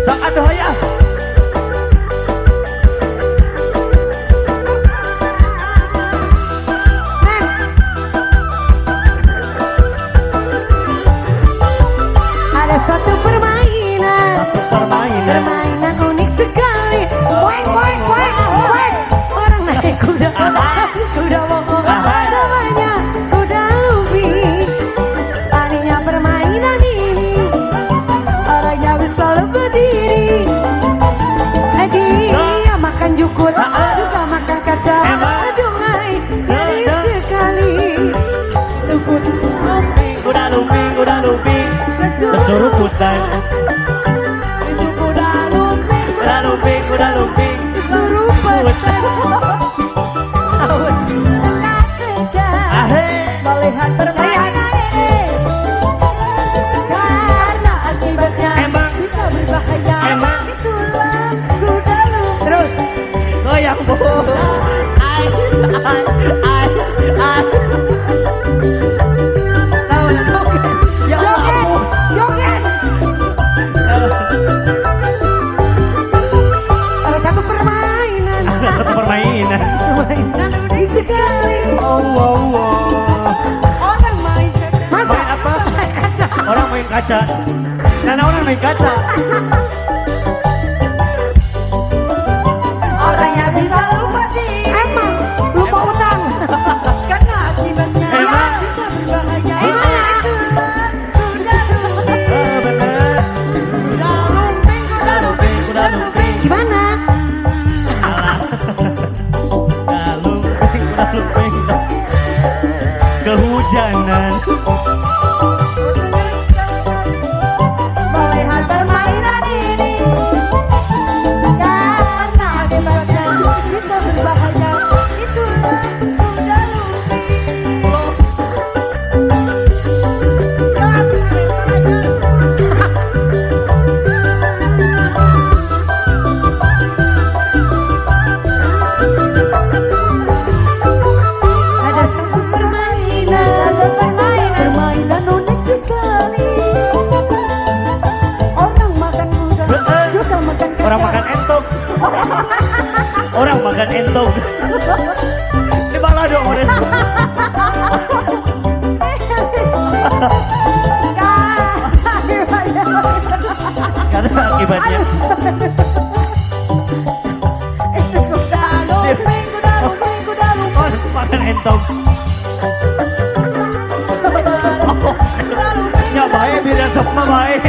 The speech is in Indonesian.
Sok atuh ya. Ada satu permainan. Permainan unik sekali. Weng weng weng weng. Orang naik kuda. Kuda mogok. Namanya kuda lumping. Anehnya permainan ini. Orangnya bisa berdiri. Dia makan jukut. Juga makan kaca. Adungai. Ngeri sekali. Jukut. Kuda lumping, kuda lumping. Kesuruputan. Itu kuda lumping. Kuda lumping, kuda lumping. Kesuruputan. Melihat permainan ini karena akibatnya bisa berbahaya. Itulah kuda lumping. Terus Goyang bu. Ay, ay, ay, ay. Ya Allah. joget. Ada satu permainan. Ada satu permainan. Permainan unik sekali. Orang main masa Main apa? main kaca. Orang main kaca. Nana orang main kaca. Orangnya bisa lupa diri. Emang lupa utang. Karena akibatnya Emang? bisa berbahaya. Kuda lumping. Bener. Kuda lumping. Kuda lumping, kuda lumping. Gimana? Kuda lumping, kuda lumping. Kehujanan. Melihat permainan ini karena akibatnya bisa berbahaya. Itulah kuda lumping. Ada satu permainan, permainan unik sekali. Orang makan kuda, juga makan kaca. Orang makan entong. Orang makan entong. Di bawah dong orang. Karena akibatnya. Kuda lumping, kuda lumping, kuda lumping. Oh, makan entong. Kuda lumping, Ya baik, biar sok mah baik.